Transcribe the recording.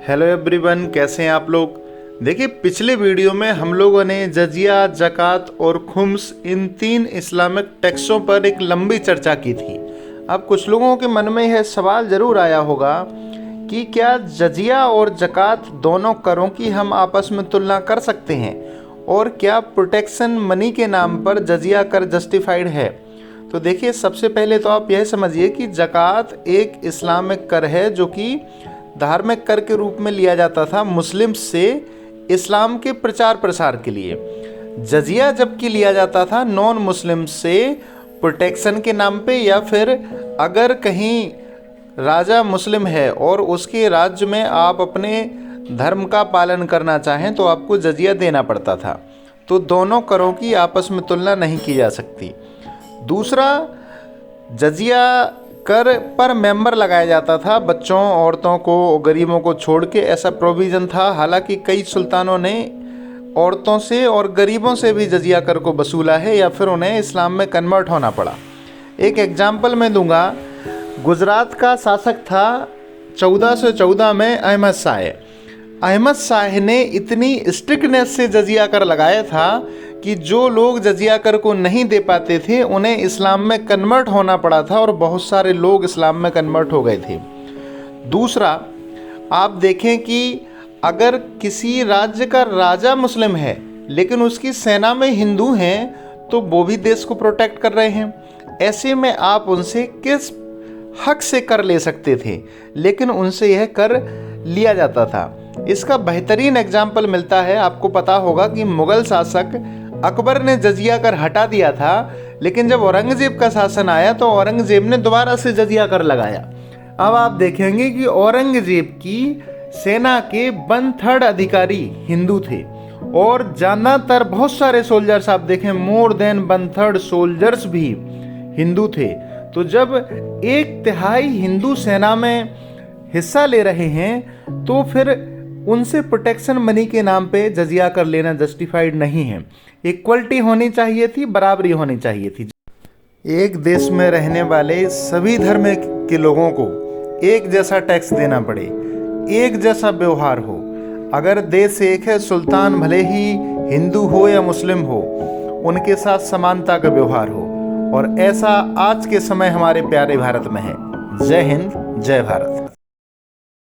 Hello everyone, कैसे हैं आप लोग। देखिए, पिछले वीडियो में हम लोगों ने जजिया, ज़कात और खुम्स इन 3 इस्लामिक टैक्सों पर एक लंबी चर्चा की थी। अब कुछ लोगों के मन में यह सवाल ज़रूर आया होगा कि क्या जजिया और ज़कात दोनों करों की हम आपस में तुलना कर सकते हैं, और क्या प्रोटेक्शन मनी के नाम पर जजिया कर जस्टिफाइड है। तो देखिए, सबसे पहले तो आप यह समझिए कि ज़कात एक इस्लामिक कर है जो कि धार्मिक कर के रूप में लिया जाता था मुस्लिम से इस्लाम के प्रचार प्रसार के लिए। जजिया जबकि लिया जाता था नॉन मुस्लिम से प्रोटेक्शन के नाम पे, या फिर अगर कहीं राजा मुस्लिम है और उसके राज्य में आप अपने धर्म का पालन करना चाहें तो आपको जजिया देना पड़ता था। तो दोनों करों की आपस में तुलना नहीं की जा सकती। दूसरा, जजिया कर पर मेंबर लगाया जाता था बच्चों, औरतों को, गरीबों को छोड़ के, ऐसा प्रोविज़न था। हालांकि कई सुल्तानों ने औरतों से और गरीबों से भी जजिया कर को वसूला है, या फिर उन्हें इस्लाम में कन्वर्ट होना पड़ा। एक एग्जाम्पल मैं दूंगा। गुजरात का शासक था 1414 में अहमद शाह। अहमद शाह ने इतनी स्ट्रिक्टनेस से जजिया कर लगाया था कि जो लोग जजिया कर को नहीं दे पाते थे उन्हें इस्लाम में कन्वर्ट होना पड़ा था, और बहुत सारे लोग इस्लाम में कन्वर्ट हो गए थे। दूसरा, आप देखें कि अगर किसी राज्य का राजा मुस्लिम है लेकिन उसकी सेना में हिंदू हैं तो वो भी देश को प्रोटेक्ट कर रहे हैं। ऐसे में आप उनसे किस हक से कर ले सकते थे, लेकिन उनसे यह कर लिया जाता था। इसका बेहतरीन एग्जाम्पल मिलता है। आपको पता होगा कि मुग़ल शासक अकबर ने जजिया कर हटा दिया था, लेकिन जब औरंगज़ेब का शासन आया तो औरंगज़ेब ने दोबारा से जजिया कर लगाया। अब आप देखेंगे कि औरंगज़ेब की सेना के 1/3 अधिकारी हिंदू थे, और ज़्यादातर बहुत सारे सोल्जर्स, आप देखें मोर देन 1/3 सोल्जर्स भी हिंदू थे। तो जब 1/3 हिंदू सेना में हिस्सा ले रहे हैं तो फिर उनसे प्रोटेक्शन मनी के नाम पे जजिया कर लेना जस्टिफाइड नहीं है। इक्वलिटी होनी चाहिए थी, बराबरी होनी चाहिए थी। एक देश में रहने वाले सभी धर्म के लोगों को एक जैसा टैक्स देना पड़े, एक जैसा व्यवहार हो। अगर देश एक है, सुल्तान भले ही हिंदू हो या मुस्लिम हो, उनके साथ समानता का व्यवहार हो। और ऐसा आज के समय हमारे प्यारे भारत में है। जय हिंद, जय भारत।